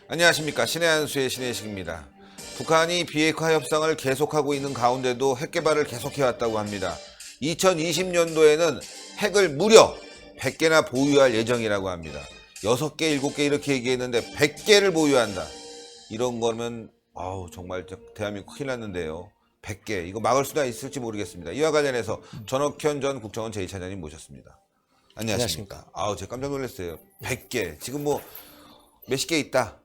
안녕하십니까. 신의 한수의 신혜식입니다. 북한이 비핵화 협상을 계속하고 있는 가운데도 핵 개발을 계속해왔다고 합니다. 2020년도에는 핵을 무려 100개나 보유할 예정이라고 합니다. 6개, 7개 이렇게 얘기했는데 100개를 보유한다. 이런 거면 정말 대한민국 큰일 났는데요. 100개 이거 막을 수가 있을지 모르겠습니다. 이와 관련해서 전옥현 전 국정원 제2차장님 모셨습니다. 안녕하십니까. 제가 깜짝 놀랐어요. 100개 지금 뭐 몇십 개 있다.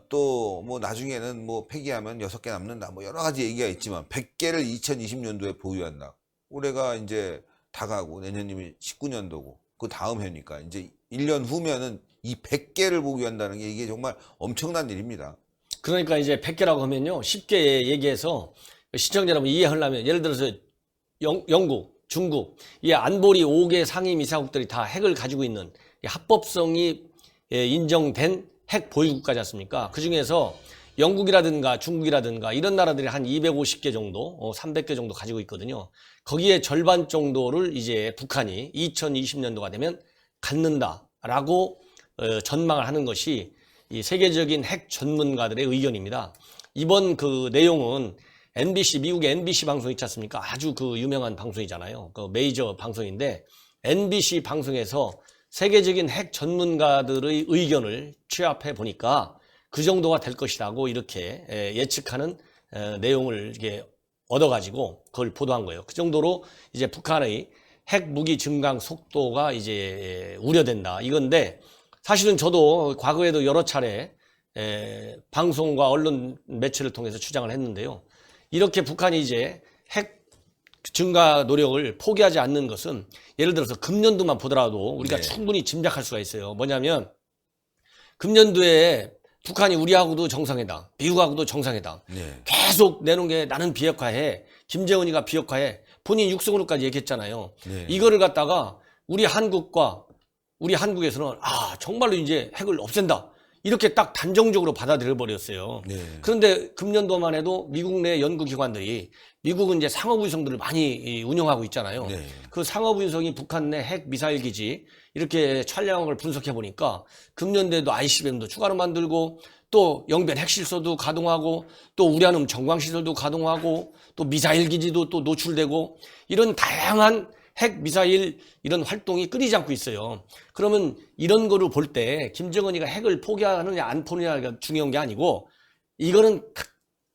또 뭐 나중에는 뭐 폐기하면 6개 남는다. 뭐 여러 가지 얘기가 있지만 100개를 2020년도에 보유한다. 올해가 이제 다가고 내년이면 19년도고 그 다음 해니까 이제 1년 후면은 이 100개를 보유한다는 게 이게 정말 엄청난 일입니다. 그러니까 이제 100개라고 하면요. 쉽게 얘기해서 시청자 여러분 이해하려면 예를 들어서 영국, 중국, 이 안보리 5개 상임이사국들이 다 핵을 가지고 있는 합법성이 인정된 핵 보유국가지 않습니까? 그 중에서 영국이라든가 중국이라든가 이런 나라들이 한 250개 정도, 300개 정도 가지고 있거든요. 거기에 절반 정도를 이제 북한이 2020년도가 되면 갖는다라고 전망을 하는 것이 이 세계적인 핵 전문가들의 의견입니다. 이번 그 내용은 MBC, 미국의 MBC 방송 있지 않습니까? 아주 그 유명한 방송이잖아요. 그 메이저 방송인데 MBC 방송에서 세계적인 핵 전문가들의 의견을 취합해 보니까 그 정도가 될 것이라고 이렇게 예측하는 내용을 이게 얻어가지고 그걸 보도한 거예요. 그 정도로 이제 북한의 핵 무기 증강 속도가 이제 우려된다. 이건데 사실은 저도 과거에도 여러 차례 방송과 언론 매체를 통해서 주장을 했는데요. 이렇게 북한이 이제 핵 증가 노력을 포기하지 않는 것은 예를 들어서 금년도만 보더라도 우리가 충분히 짐작할 수가 있어요. 뭐냐면 금년도에 북한이 우리하고도 정상회담, 미국하고도 정상회담 계속 내놓은 게 나는 비핵화해, 김정은이가 비핵화해, 본인 육성으로까지 얘기했잖아요. 이거를 갖다가 우리 한국에서는 정말로 이제 핵을 없앤다. 이렇게 딱 단정적으로 받아들여 버렸어요. 그런데 금년도만 해도 미국 내 연구기관들이 미국은 이제 상업위성들을 많이 운영하고 있잖아요. 그 상업위성이 북한 내 핵 미사일 기지 이렇게 촬영한 걸 분석해 보니까 금년도에도 ICBM도 추가로 만들고 또 영변 핵실소도 가동하고 또 우량함 정광시설도 가동하고 또 미사일 기지도 또 노출되고 이런 다양한 핵 미사일 이런 활동이 끊이지 않고 있어요. 그러면 이런 거를 볼 때 김정은이가 핵을 포기하느냐 안 포기하느냐가 중요한 게 아니고 이거는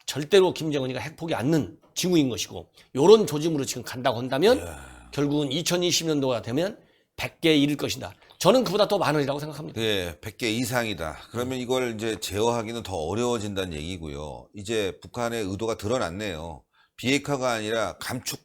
절대로 김정은이가 핵 포기 않는 징후인 것이고 이런 조짐으로 지금 간다고 한다면 결국은 2020년도가 되면 100개에 이를 것이다. 저는 그보다 더 많으리라고 생각합니다. 100개 이상이다. 그러면 이걸 이제 제어하기는 더 어려워진다는 얘기고요. 이제 북한의 의도가 드러났네요. 비핵화가 아니라 감축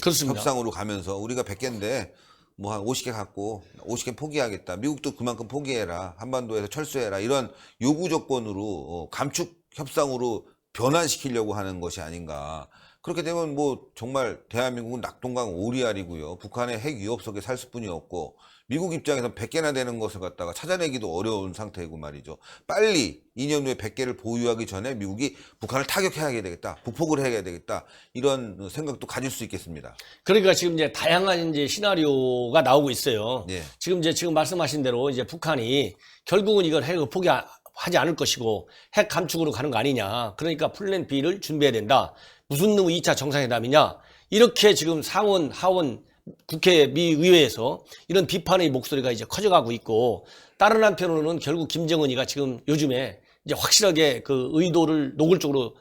그렇습니다. 협상으로 가면서 우리가 100개인데 뭐 한 50개 갖고 50개 포기하겠다. 미국도 그만큼 포기해라. 한반도에서 철수해라. 이런 요구 조건으로 감축 협상으로 변환시키려고 하는 것이 아닌가. 그렇게 되면 뭐 정말 대한민국은 낙동강 오리알이고요. 북한의 핵 위협 속에 살 수뿐이 없고 미국 입장에서 100개나 되는 것을 갖다가 찾아내기도 어려운 상태이고 말이죠. 빨리 2년 후에 100개를 보유하기 전에 미국이 북한을 타격해야 되겠다. 북폭을 해야 되겠다. 이런 생각도 가질 수 있겠습니다. 그러니까 지금 이제 다양한 이제 시나리오가 나오고 있어요. 지금 말씀하신 대로 이제 북한이 결국은 이걸 핵을 포기하지 않을 것이고 핵 감축으로 가는 거 아니냐. 그러니까 플랜 B를 준비해야 된다. 무슨 놈의 2차 정상회담이냐. 이렇게 지금 상원, 하원, 국회 미의회에서 이런 비판의 목소리가 이제 커져가고 있고 다른 한편으로는 결국 김정은이가 지금 요즘에 이제 확실하게 그 의도를 노골적으로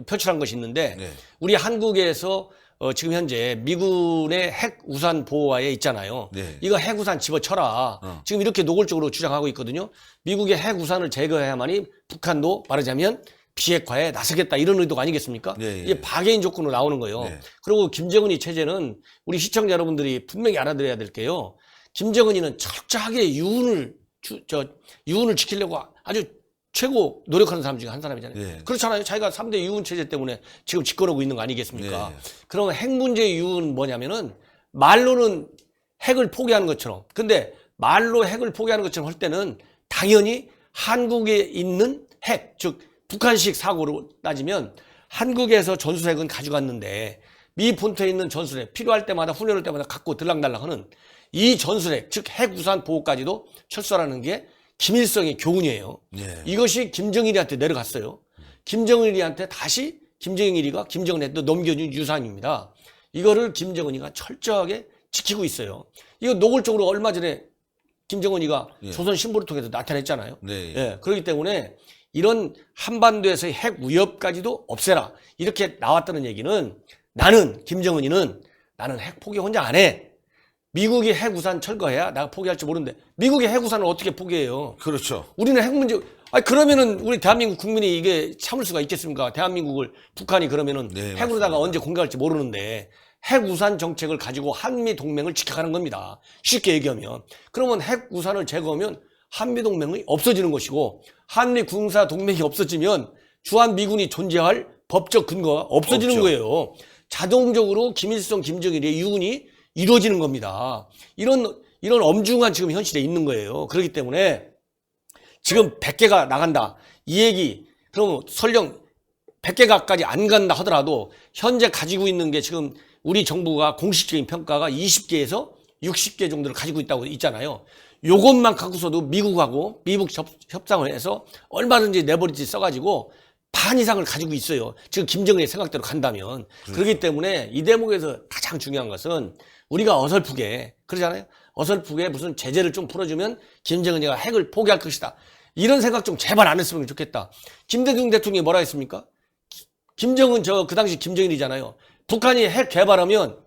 표출한 것이 있는데 우리 한국에서 지금 현재 미군의 핵 우산 보호하에 있잖아요. 이거 핵 우산 집어쳐라. 지금 이렇게 노골적으로 주장하고 있거든요. 미국의 핵 우산을 제거해야만이 북한도 말하자면 비핵화에 나서겠다 이런 의도가 아니겠습니까? 이게 박해인 조건으로 나오는 거예요. 그리고 김정은이 체제는 우리 시청자 여러분들이 분명히 알아들어야 될 게요. 김정은이는 철저하게 유운을 지키려고 아주 최고 노력하는 사람 중에 한 사람이잖아요. 그렇잖아요. 자기가 3대 유운 체제 때문에 지금 짓거리고 있는 거 아니겠습니까? 그러면 핵 문제의 유운은 뭐냐면은 말로는 핵을 포기하는 것처럼 근데 말로 핵을 포기하는 것처럼 할 때는 당연히 한국에 있는 핵, 즉 북한식 사고로 따지면 한국에서 전술핵은 가져갔는데 미 본토에 있는 전술핵 필요할 때마다 훈련할 때마다 갖고 들락날락하는 이 전술핵 즉 핵 우산 보호까지도 철수하라는 게 김일성의 교훈이에요. 예. 이것이 김정일이한테 내려갔어요. 김정일이한테 다시 김정일이가 김정은한테 넘겨준 유산입니다. 이거를 김정은이가 철저하게 지키고 있어요. 이거 노골적으로 얼마 전에 김정은이가 예. 조선 신보를 통해서 나타냈잖아요. 네. 예, 그렇기 때문에 이런 한반도에서의 핵 위협까지도 없애라. 이렇게 나왔다는 얘기는 나는 김정은이는 나는 핵 포기 혼자 안 해. 미국이 핵 우산 철거해야 내가 포기할지 모르는데 미국이 핵 우산을 어떻게 포기해요? 그렇죠. 우리는 핵 문제 아니 그러면은 우리 대한민국 국민이 이게 참을 수가 있겠습니까? 대한민국을 북한이 그러면은 네, 핵으로다가 맞습니다. 언제 공격할지 모르는데 핵 우산 정책을 가지고 한미 동맹을 지켜가는 겁니다. 쉽게 얘기하면 그러면 핵 우산을 제거하면 한미 동맹이 없어지는 것이고 한미 군사 동맹이 없어지면 주한 미군이 존재할 법적 근거가 없어지는 없죠. 거예요. 자동적으로 김일성, 김정일의 유군이 이루어지는 겁니다. 이런 엄중한 지금 현실에 있는 거예요. 그렇기 때문에 지금 100개가 나간다. 이 얘기, 그럼 설령 100개가까지 안 간다 하더라도 현재 가지고 있는 게 지금 우리 정부가 공식적인 평가가 20개에서 60개 정도를 가지고 있다고 있잖아요. 요것만 갖고서도 미국하고 미국 협상을 해서 얼마든지 레버리지 써가지고 반 이상을 가지고 있어요. 지금 김정은의 생각대로 간다면. 그렇기 때문에 이 대목에서 가장 중요한 것은 우리가 어설프게 그러잖아요. 어설프게 무슨 제재를 좀 풀어주면 김정은이가 핵을 포기할 것이다. 이런 생각 좀 제발 안 했으면 좋겠다. 김대중 대통령이 뭐라 했습니까? 김정은 그 당시 김정일이잖아요. 북한이 핵 개발하면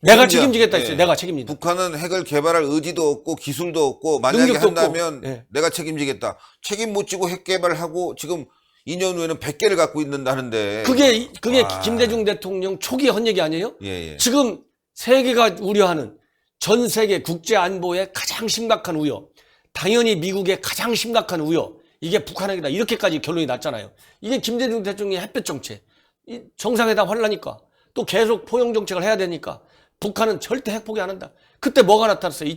내가 그럼요. 책임지겠다 했어요. 예. 내가 책임진다. 북한은 핵을 개발할 의지도 없고 기술도 없고 만약에 능력도 한다면 없고. 예. 내가 책임지겠다. 책임 못 지고 핵 개발하고 지금 2년 후에는 100개를 갖고 있는다는데 그게 아. 김대중 대통령 초기에 한 얘기 아니에요? 예, 예. 지금 세계가 우려하는 전 세계 국제 안보의 가장 심각한 우려, 당연히 미국의 가장 심각한 우려, 이게 북한에게다 이렇게까지 결론이 났잖아요. 이게 김대중 대통령의 햇볕 정책, 이 정상회담 하려니까 또 계속 포용 정책을 해야 되니까 북한은 절대 핵 포기 안 한다. 그때 뭐가 나타났어요?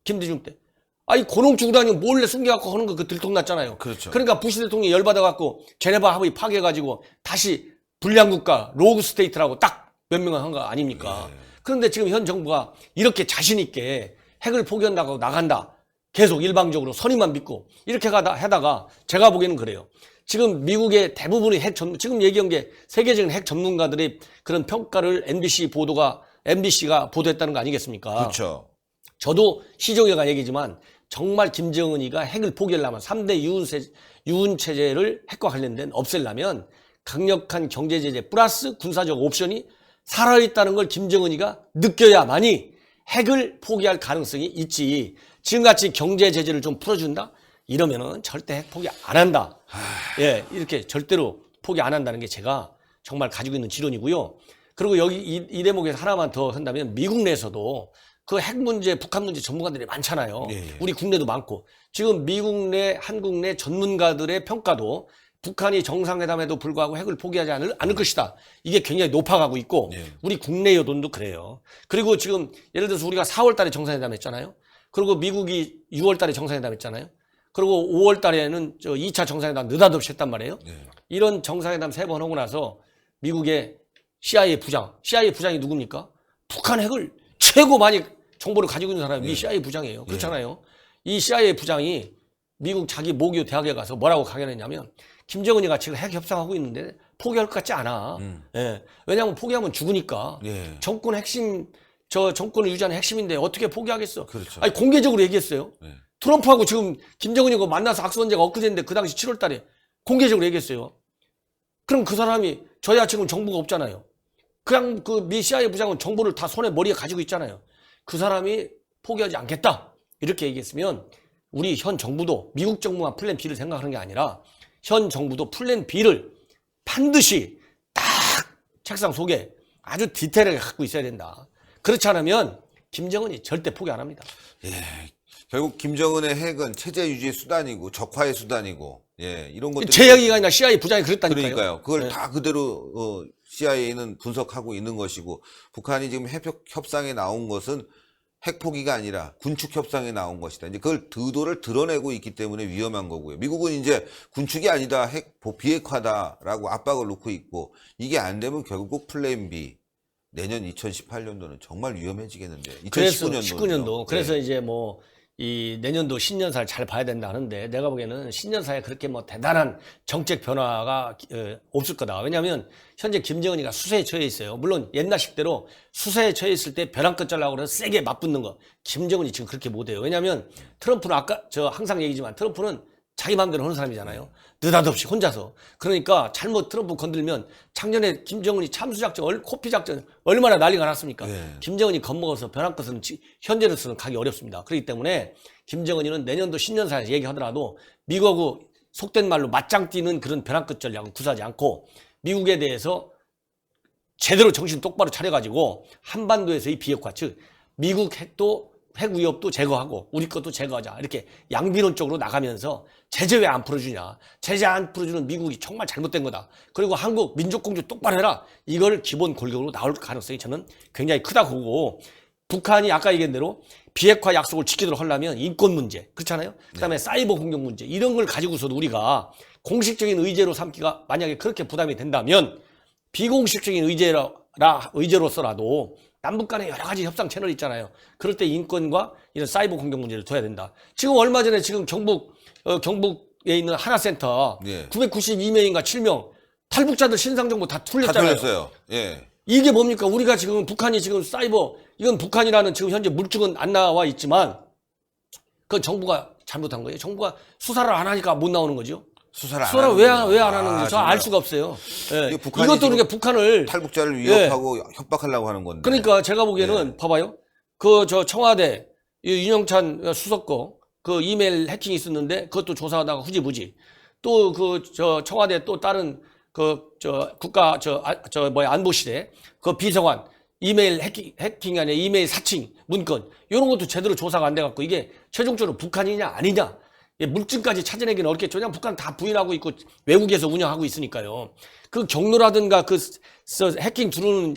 김대중 때. 아니 고농축 우라늄 몰래 숨겨갖고 하는 거 그 들통났잖아요. 그렇죠. 그러니까 부시 대통령이 열받아갖고 제네바 합의 파괴해가지고 다시 불량국가 로그 스테이트라고 딱 명명을 한 거 아닙니까? 예. 그런데 지금 현 정부가 이렇게 자신 있게 핵을 포기한다고 나간다. 계속 일방적으로 선의만 믿고 이렇게 하다가 제가 보기에는 그래요. 지금 미국의 대부분의 지금 얘기한 게 세계적인 핵 전문가들의 그런 평가를 MBC가 보도했다는 거 아니겠습니까? 그렇죠. 저도 시종일관 얘기지만 정말 김정은이가 핵을 포기하려면 3대 유은 체제를 핵과 관련된 없애려면 강력한 경제 제재 플러스 군사적 옵션이 살아있다는 걸 김정은이가 느껴야만이 핵을 포기할 가능성이 있지. 지금같이 경제 제재를 좀 풀어준다? 이러면은 절대 핵 포기 안 한다. 예, 이렇게 절대로 포기 안 한다는 게 제가 정말 가지고 있는 지론이고요. 그리고 여기 이 대목에서 하나만 더 한다면 미국 내에서도 그 핵 문제, 북한 문제 전문가들이 많잖아요. 예, 예. 우리 국내도 많고. 지금 미국 내, 한국 내 전문가들의 평가도 북한이 정상회담에도 불구하고 핵을 포기하지 않을 것이다. 이게 굉장히 높아가고 있고 예. 우리 국내 여론도 그래요. 그리고 지금 예를 들어서 우리가 4월 달에 정상회담 했잖아요. 그리고 미국이 6월 달에 정상회담 했잖아요. 그리고 5월 달에는 2차 정상회담 느닷없이 했단 말이에요. 예. 이런 정상회담 3번 하고 나서 미국의 CIA 부장이 누굽니까? 북한 핵을 최고 많이 정보를 가지고 있는 사람이 CIA 부장이에요. 그렇잖아요. 이 CIA 부장이 미국 자기 모교 대학에 가서 뭐라고 강연했냐면 김정은이가 지금 핵 협상하고 있는데 포기할 것 같지 않아. 예. 왜냐하면 포기하면 죽으니까. 예. 정권 핵심, 정권을 유지하는 핵심인데 어떻게 포기하겠어? 그렇죠. 아니, 공개적으로 얘기했어요. 예. 트럼프하고 지금 김정은이고 만나서 악수한 지가 엊그제인데 그 당시 7월 달에 공개적으로 얘기했어요. 그럼 그 사람이 저야 지금 정보가 없잖아요. 그냥 그 미 CIA 부장은 정보를 다 머리에 가지고 있잖아요. 그 사람이 포기하지 않겠다. 이렇게 얘기했으면 우리 현 정부도 미국 정부만 플랜 B를 생각하는 게 아니라 현 정부도 플랜 B를 반드시 딱 책상 속에 아주 디테일하게 갖고 있어야 된다. 그렇지 않으면 김정은이 절대 포기 안 합니다. 예. 결국 김정은의 핵은 체제 유지의 수단이고 적화의 수단이고 이런 것들이 제 이야기가 아니라 CIA 부장이 그랬다니까요. 그러니까요. 그걸 네. 다 그대로 CIA는 분석하고 있는 것이고 북한이 지금 핵 협상에 나온 것은 핵 포기가 아니라 군축 협상에 나온 것이다. 이제 그걸 의도를 드러내고 있기 때문에 위험한 거고요. 미국은 이제 군축이 아니다, 핵 비핵화다라고 압박을 놓고 있고 이게 안 되면 결국 플랜 B 내년 2018년도는 정말 위험해지겠는데. 그래서 2019년도. 19년도. 그래서 이제 뭐 이 내년도 신년사를 잘 봐야 된다 하는데 내가 보기에는 신년사에 그렇게 뭐 대단한 정책 변화가 없을 거다. 왜냐하면 현재 김정은이가 수세에 처해 있어요. 물론 옛날식대로 수세에 처해 있을 때 벼랑 끝자라고 해서 세게 맞붙는 거 김정은이 지금 그렇게 못해요. 왜냐하면 트럼프는 아까 저 항상 얘기지만 트럼프는 자기 마음대로 하는 사람이잖아요. 느닷없이 혼자서. 그러니까 잘못 트럼프 건들면 작년에 김정은이 참수작전, 코피작전 얼마나 난리가 났습니까? 네. 김정은이 겁먹어서 벼랑 끝은 현재로서는 가기 어렵습니다. 그렇기 때문에 김정은이는 내년도 신년사에서 얘기하더라도 미국하고 속된 말로 맞짱 뛰는 그런 벼랑 끝 전략은 구사하지 않고 미국에 대해서 제대로 정신 똑바로 차려가지고 한반도에서의 비핵화, 즉 미국 핵 위협도 제거하고 우리 것도 제거하자. 이렇게 양비론적으로 나가면서 제재 왜 안 풀어주냐. 제재 안 풀어주는 미국이 정말 잘못된 거다. 그리고 한국 민족공주 똑바로 해라. 이걸 기본 골격으로 나올 가능성이 저는 굉장히 크다고 보고 북한이 아까 얘기한 대로 비핵화 약속을 지키도록 하려면 인권 문제, 그렇잖아요. 그다음에 사이버 공격 문제 이런 걸 가지고서도 우리가 공식적인 의제로 삼기가 만약에 그렇게 부담이 된다면 비공식적인 의제로서라도 남북 간에 여러 가지 협상 채널이 있잖아요. 그럴 때 인권과 이런 사이버 공격 문제를 둬야 된다. 지금 얼마 전에 지금 경북에 있는 하나센터 예. 992명인가 7명 탈북자들 신상정보 다 다 털렸잖아요. 틀렸어요. 예. 이게 뭡니까? 우리가 지금 북한이 지금 사이버 이건 북한이라는 지금 현재 물증은 안 나와 있지만 그건 정부가 잘못한 거예요. 정부가 수사를 안 하니까 못 나오는 거죠. 수사를 수사를 왜 안 하는 거죠? 저 정말. 알 수가 없어요. 예. 이게 북한이 이것도 지금 그러니까 북한을 탈북자를 위협하고 협박하려고 하는 건데. 그러니까 제가 보기에는 봐봐요. 그 저 청와대 윤영찬 수석거 그 이메일 해킹이 있었는데 그것도 조사하다가 후지부지. 또 그 저 청와대 또 다른 그 저 국가 안보실에 그 비서관 이메일 해킹이 아니라 이메일 사칭 문건 이런 것도 제대로 조사가 안 돼 갖고 이게 최종적으로 북한이냐 아니냐 물증까지 찾아내기는 어렵겠죠. 그냥 북한 다 부인하고 있고 외국에서 운영하고 있으니까요. 그 경로라든가 그 해킹 들어오는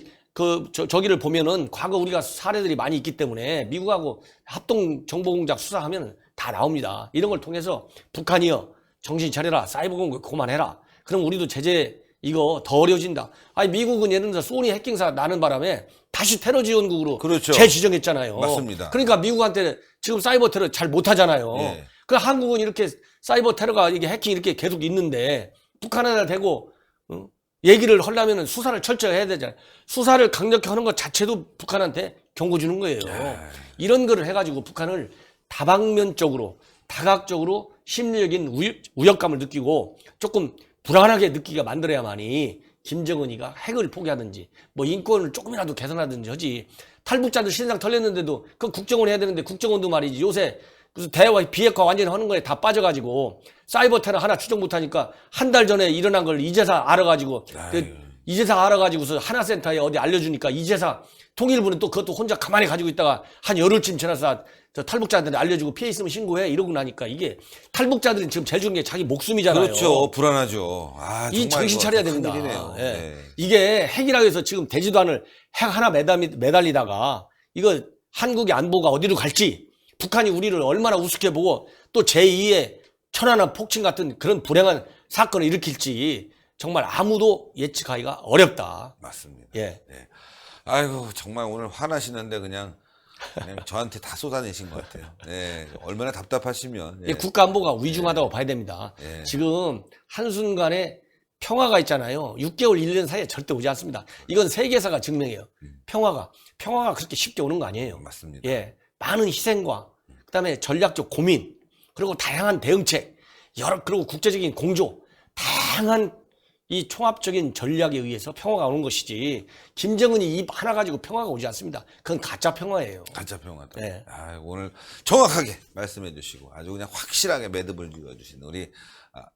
저기를 보면은 과거 우리가 사례들이 많이 있기 때문에 미국하고 합동 정보 공작 수사하면 다 나옵니다. 이런 걸 통해서 북한이요 정신 차려라 사이버 공격 그만해라. 그럼 우리도 제재 이거 더 어려워진다. 아니 미국은 예를 들어 소니 해킹사 나는 바람에 다시 테러 지원국으로 그렇죠. 재지정했잖아요. 맞습니다. 그러니까 미국한테 지금 사이버 테러 잘 못하잖아요. 예. 그 한국은 이렇게 사이버 테러가 이게 해킹 이렇게 계속 있는데 북한에다 대고 얘기를 하려면은 수사를 철저히 해야 되잖아요. 수사를 강력히 하는 것 자체도 북한한테 경고 주는 거예요. 이런 거를 해가지고 북한을 다방면적으로 다각적으로 심리적인 우역감을 느끼고 조금 불안하게 느끼게 만들어야만이 김정은이가 핵을 포기하든지 뭐 인권을 조금이라도 개선하든지 하지. 탈북자들 신상 털렸는데도 그 국정원 해야 되는데 국정원도 말이지 요새 무슨 대화 비핵화 완전히 하는 거에 다 빠져가지고 사이버 테러 하나 추적 못하니까 한 달 전에 일어난 걸 이제사 알아가지고 이제사 알아가지고서 하나센터에 어디 알려주니까 이제사 통일부는 또 그것도 혼자 가만히 가지고 있다가 한 열흘쯤 지나서 저 탈북자한테 알려주고 피해 있으면 신고해 이러고 나니까 이게 탈북자들은 지금 제일 중요한 게 자기 목숨이잖아요. 그렇죠. 불안하죠. 아, 이 정말 정신 이거 차려야 큰 됩니다. 일이네요. 예. 네. 이게 핵이라고 해서 지금 되지도 않을 핵 하나 매달리다가 이거 한국의 안보가 어디로 갈지 북한이 우리를 얼마나 우습게 보고 또 제2의 천안함 폭침 같은 그런 불행한 사건을 일으킬지 정말 아무도 예측하기가 어렵다. 맞습니다. 예. 네. 아이고 정말 오늘 화나시는데 그냥 저한테 다 쏟아내신 것 같아요. 네. 얼마나 답답하시면. 이 국가 안보가 위중하다고 봐야 됩니다. 예. 지금 한순간에 평화가 있잖아요. 6개월, 1년 사이에 절대 오지 않습니다. 이건 세계사가 증명해요. 평화가 그렇게 쉽게 오는 거 아니에요. 맞습니다. 예. 많은 희생과 그다음에 전략적 고민 그리고 다양한 대응책 그리고 국제적인 공조 다양한 이 총합적인 전략에 의해서 평화가 오는 것이지 김정은이 입 하나 가지고 평화가 오지 않습니다. 그건 가짜 평화예요. 가짜 평화다. 네. 아, 오늘 정확하게 말씀해 주시고 아주 그냥 확실하게 매듭을 지어주신 우리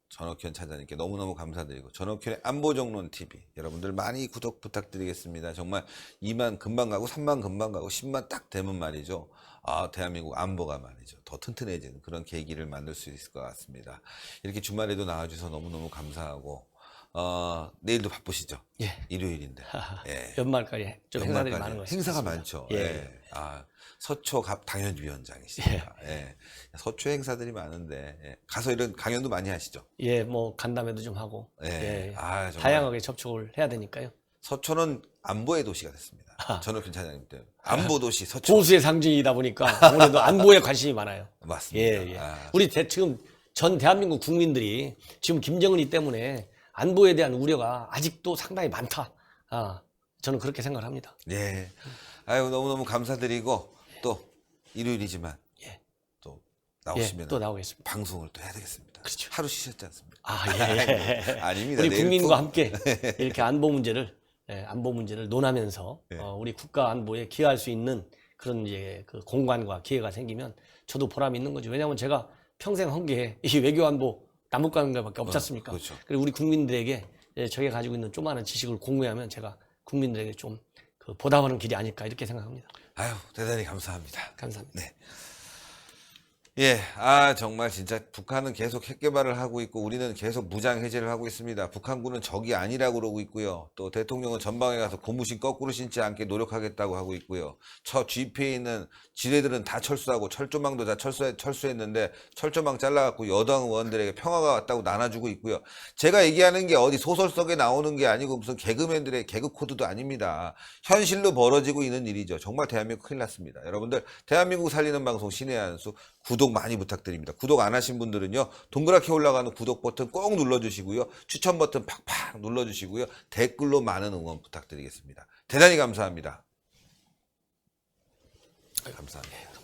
전옥현 차장님께 너무너무 감사드리고 전옥현의 안보정론 TV 여러분들 많이 구독 부탁드리겠습니다. 정말 2만 금방 가고 3만 금방 가고 10만 딱 되면 말이죠. 대한민국 안보가 말이죠. 더 튼튼해지는 그런 계기를 만들 수 있을 것 같습니다. 이렇게 주말에도 나와주셔서 너무너무 감사하고 내일도 바쁘시죠? 예. 일요일인데. 예. 연말까지 좀 행사들이 연말까지 많은 것 행사가 같습니다. 많죠. 예. 예. 서초 당연위원장이시니까. 예. 서초 행사들이 많은데 가서 이런 강연도 많이 하시죠. 예, 뭐 간담회도 좀 하고 예. 예. 정말 다양하게 접촉을 해야 되니까요. 서초는 안보의 도시가 됐습니다. 전업진 차장님 때문에. 안보 도시 서초. 보수의 상징이다 보니까 아무래도 안보에 관심이 많아요. 맞습니다. 예, 예. 우리 지금 전 대한민국 국민들이 지금 김정은이 때문에 안보에 대한 우려가 아직도 상당히 많다. 저는 그렇게 생각을 합니다. 예. 아유, 너무너무 감사드리고, 또, 일요일이지만, 예. 또, 예, 나오시면, 또 나오겠습니다. 방송을 또 해야 되겠습니다. 그렇죠. 하루 쉬셨지 않습니까? 예. 아닙니다. 우리 내일 국민과 또- 함께 이렇게 안보 문제를 논하면서 우리 국가 안보에 기여할 수 있는 그런 이제 그 공간과 기회가 생기면 저도 보람이 있는 거죠. 왜냐하면 제가 평생 한 게 이 외교 안보 남북 관계밖에 없지 않습니까? 그렇죠. 그리고 우리 국민들에게 저희가 가지고 있는 조그마한 지식을 공유하면 제가 국민들에게 좀 그 보답하는 길이 아닐까 이렇게 생각합니다. 아유, 대단히 감사합니다. 감사합니다. 네. 예, 정말 진짜 북한은 계속 핵 개발을 하고 있고 우리는 계속 무장 해제를 하고 있습니다. 북한군은 적이 아니라고 그러고 있고요. 또 대통령은 전방에 가서 고무신 거꾸로 신지 않게 노력하겠다고 하고 있고요. 저 GP에 있는 지뢰들은 다 철수하고 철조망도 다 철수했는데 철조망 잘라갖고 여당 의원들에게 평화가 왔다고 나눠주고 있고요. 제가 얘기하는 게 어디 소설 속에 나오는 게 아니고 무슨 개그맨들의 개그 코드도 아닙니다. 현실로 벌어지고 있는 일이죠. 정말 대한민국 큰일 났습니다. 여러분들 대한민국 살리는 방송 신의 한수 구독 많이 부탁드립니다. 구독 안 하신 분들은요. 동그랗게 올라가는 구독 버튼 꼭 눌러주시고요. 추천 버튼 팍팍 눌러주시고요. 댓글로 많은 응원 부탁드리겠습니다. 대단히 감사합니다. 감사합니다.